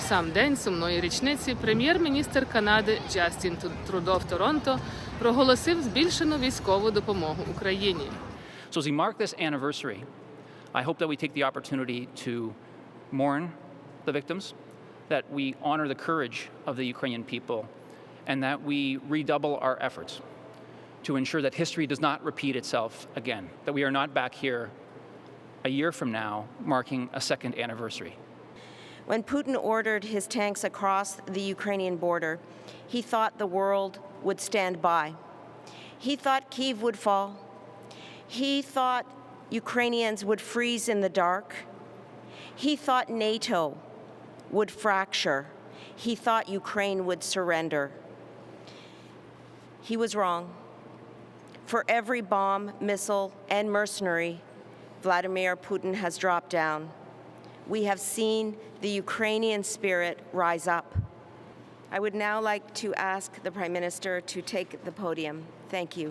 сам день сумної річниці прем'єр-міністр Канади Джастін Трудо в Торонто проголосив збільшену військову допомогу Україні. So as we mark this anniversary, I hope that we take the opportunity to mourn the victims, that we honor the courage of the Ukrainian people, and that we redouble our efforts to ensure that history does not repeat itself again, that we are not back here a year from now marking a second anniversary. When Putin ordered his tanks across the Ukrainian border, he thought the world would stand by. He thought Kyiv would fall. He thought Ukrainians would freeze in the dark. He thought NATO would fracture. He thought Ukraine would surrender. He was wrong. For every bomb, missile, and mercenary Vladimir Putin has dropped down, we have seen the Ukrainian spirit rise up. I would now like to ask the Prime Minister to take the podium. Thank you.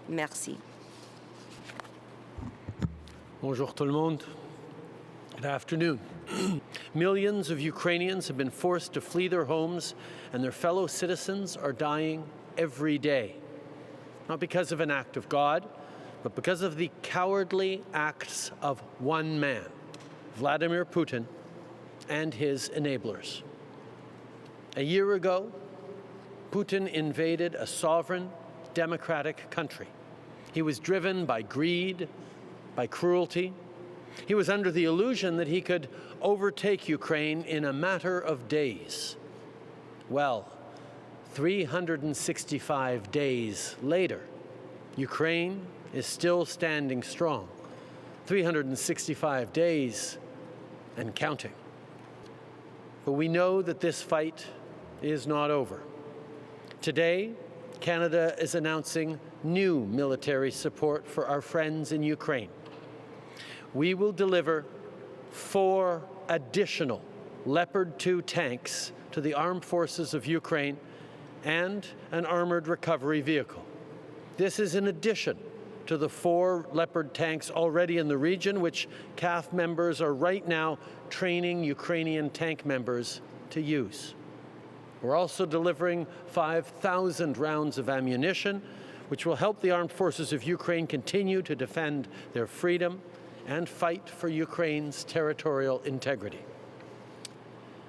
Merci. Bonjour tout le monde. Good afternoon. Millions of Ukrainians have been forced to flee their homes, and their fellow citizens are dying every day. Not because of an act of God, but because of the cowardly acts of one man, Vladimir Putin, and his enablers. A year ago, Putin invaded a sovereign, democratic country. He was driven by greed, by cruelty. He was under the illusion that he could overtake Ukraine in a matter of days. Well, 365 days later, Ukraine is still standing strong. 365 days and counting. But we know that this fight is not over. Today, Canada is announcing new military support for our friends in Ukraine. We will deliver 4 additional Leopard 2 tanks to the armed forces of Ukraine and an armored recovery vehicle. This is in addition to the 4 Leopard tanks already in the region, which CAF members are right now training Ukrainian tank members to use. We're also delivering 5,000 rounds of ammunition, which will help the armed forces of Ukraine continue to defend their freedom and fight for Ukraine's territorial integrity.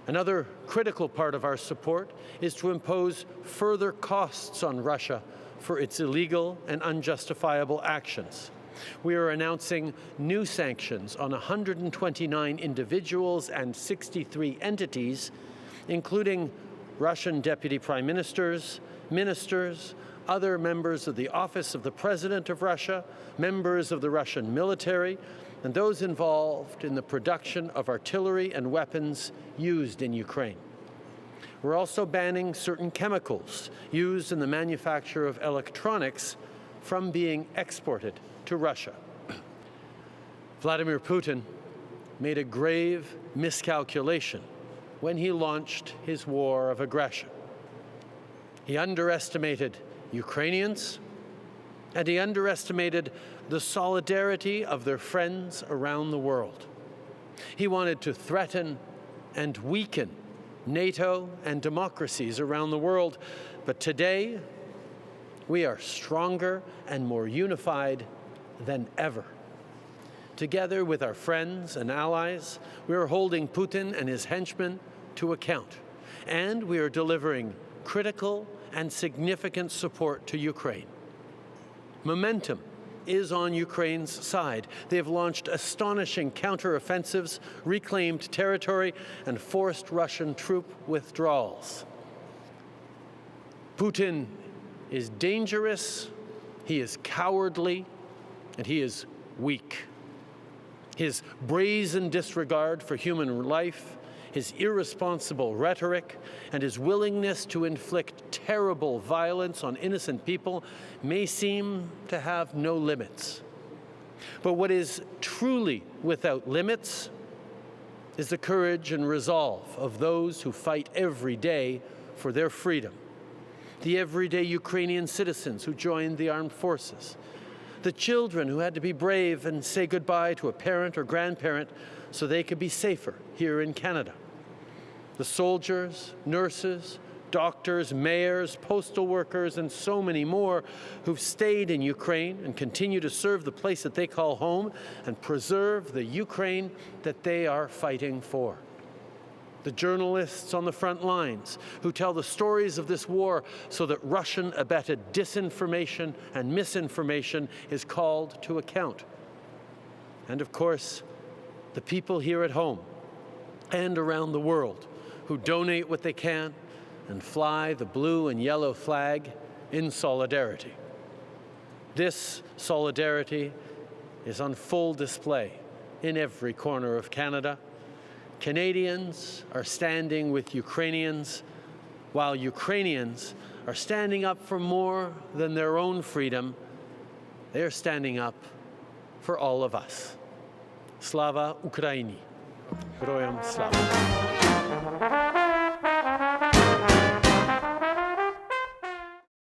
Another critical part of our support is to impose further costs on Russia for its illegal and unjustifiable actions. We are announcing new sanctions on 129 individuals and 63 entities, including Russian deputy prime ministers, ministers, other members of the Office of the President of Russia, members of the Russian military, and those involved in the production of artillery and weapons used in Ukraine. We're also banning certain chemicals used in the manufacture of electronics from being exported to Russia. Vladimir Putin made a grave miscalculation when he launched his war of aggression. He underestimated Ukrainians, and he underestimated the solidarity of their friends around the world. He wanted to threaten and weaken NATO and democracies around the world, but today we are stronger and more unified than ever. Together with our friends and allies, we are holding Putin and his henchmen to account, and we are delivering critical and significant support to Ukraine. Momentum is on Ukraine's side. They have launched astonishing counteroffensives, reclaimed territory, and forced Russian troop withdrawals. Putin is dangerous, he is cowardly, and he is weak. His brazen disregard for human life, his irresponsible rhetoric, and his willingness to inflict terrible violence on innocent people may seem to have no limits. But what is truly without limits is the courage and resolve of those who fight every day for their freedom. The everyday Ukrainian citizens who joined the armed forces, the children who had to be brave and say goodbye to a parent or grandparent so they could be safer here in Canada. The soldiers, nurses, doctors, mayors, postal workers, and so many more who've stayed in Ukraine and continue to serve the place that they call home and preserve the Ukraine that they are fighting for. The journalists on the front lines who tell the stories of this war so that Russian-abetted disinformation and misinformation is called to account. And of course, the people here at home and around the world who donate what they can and fly the blue and yellow flag in solidarity. This solidarity is on full display in every corner of Canada. Canadians are standing with Ukrainians, while Ukrainians are standing up for more than their own freedom. They are standing up for all of us. Slava Ukraini! Героям слава!